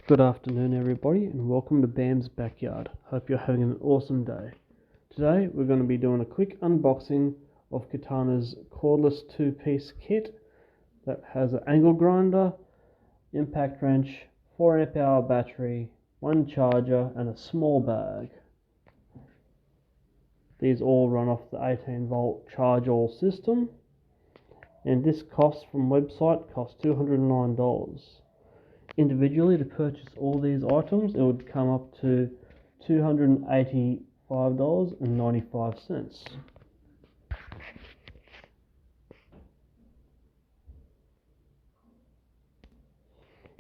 Good afternoon everybody and welcome to Bam's Backyard. Hope you're having an awesome day. Today we're going to be doing a quick unboxing of Katana's cordless two-piece kit that has an angle grinder, impact wrench, 4 amp hour battery, one charger and a small bag. These all run off the 18 volt charge all system, and this cost from website costs $209. Individually, to purchase all these items, it would come up to $285.95.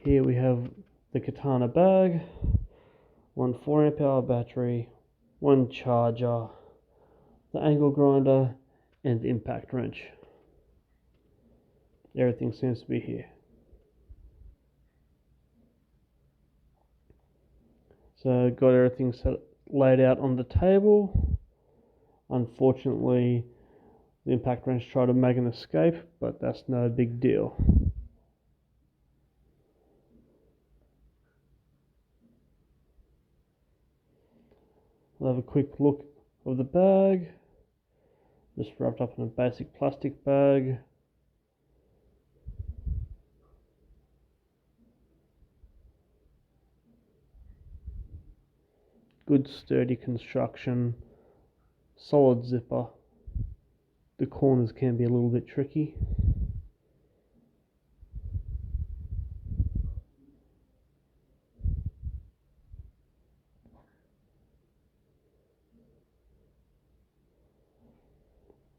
Here we have the Katana bag, one 4 amp hour battery, one charger, the angle grinder, and the impact wrench. Everything seems to be here. So got everything laid out on the table. Unfortunately, the impact wrench tried to make an escape, but that's no big deal. We'll have a quick look of the bag. Just wrapped up in a basic plastic bag. Good sturdy construction, solid zipper. The corners can be a little bit tricky.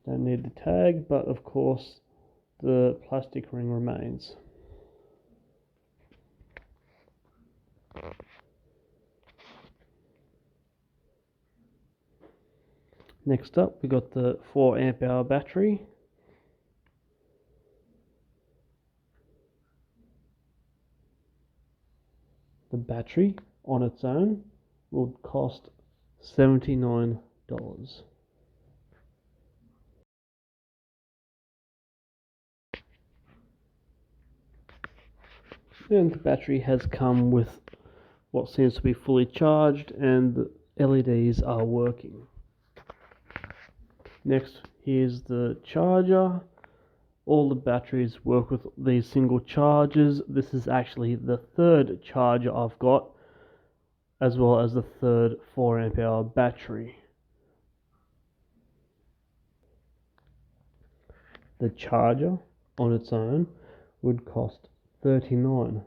Don't need the tag, but of course the plastic ring remains. Next up, we got the 4 amp hour battery. The battery on its own will cost $79. And the battery has come with what seems to be fully charged, and the LEDs are working. Next, here's the charger. All the batteries work with these single chargers. This is actually the third charger I've got, as well as the third 4 amp hour battery. The charger on its own would cost $39.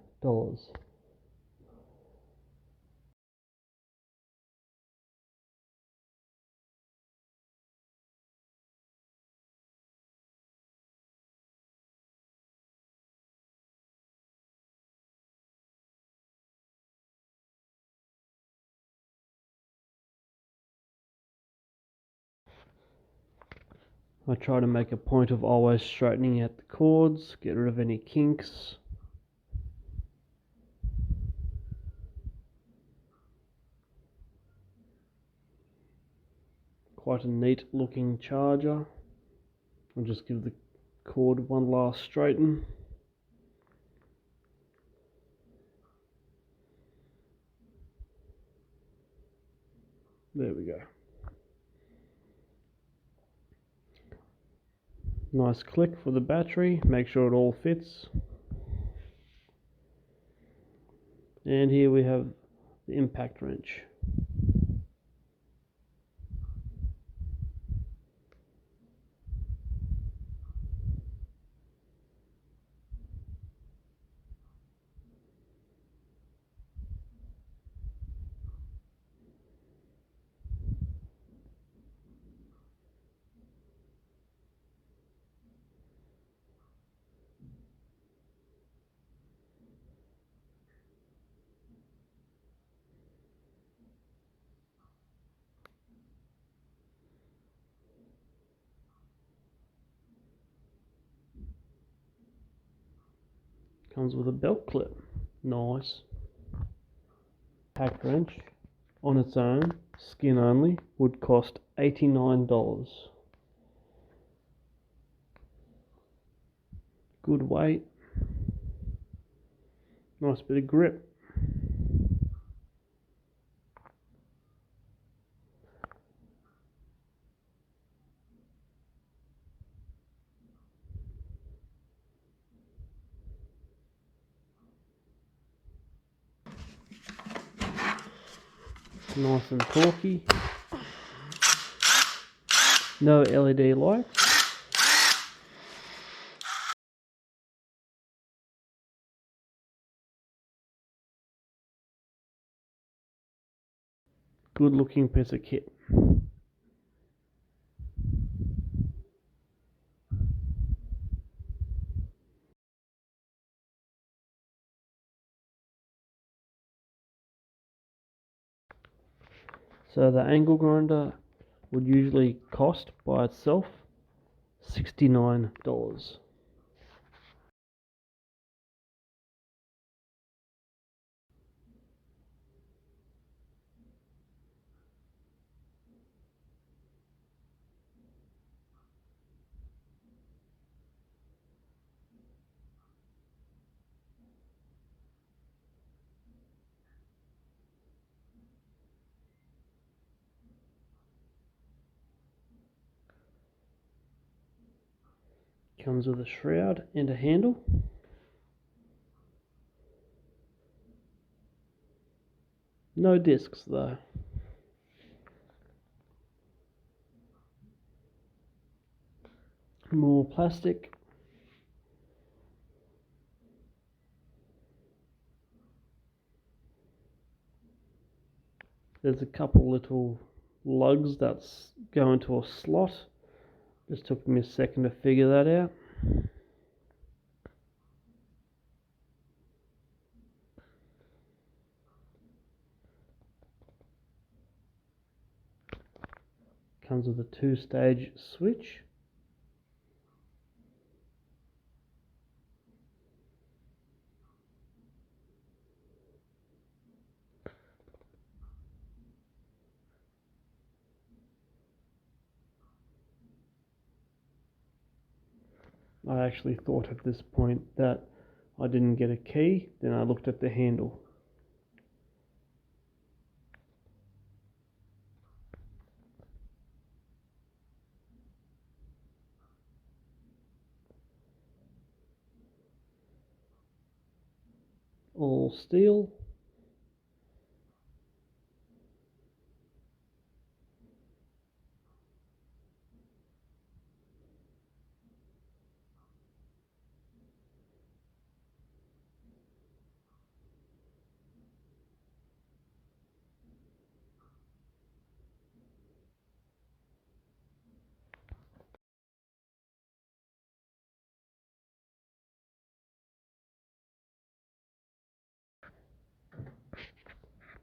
I try to make a point of always straightening out the cords, get rid of any kinks. Quite a neat looking charger. I'll just give the cord one last straighten. There we go. Nice click for the battery, make sure it all fits. And here we have the impact wrench. Comes with a belt clip. Nice. Impact wrench on its own, skin only, would cost $89. Good weight. Nice bit of grip. Nice and torquey. No LED lights. Good looking piece of kit. So the angle grinder would usually cost by itself $69. Comes with a shroud and a handle. No discs though. More plastic. There's a couple little lugs that go into a slot. Just took me a second to figure that out. Comes with a 2-stage switch. I actually thought at this point that I didn't get a key, then I looked at the handle. All steel.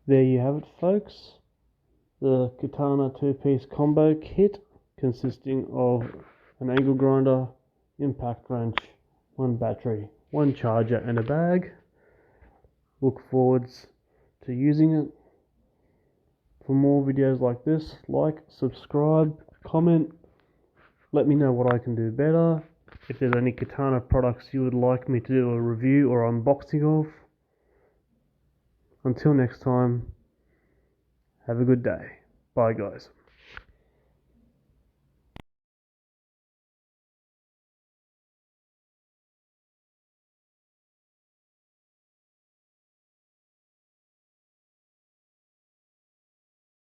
There you have it, folks. The Katana 2-piece combo kit consisting of an angle grinder, impact wrench, one battery, one charger and a bag. Look forwards to using it. For more videos like this, like, subscribe, comment, let me know what I can do better. If there's any Katana products you would like me to do a review or unboxing of. Until next time, have a good day. Bye guys.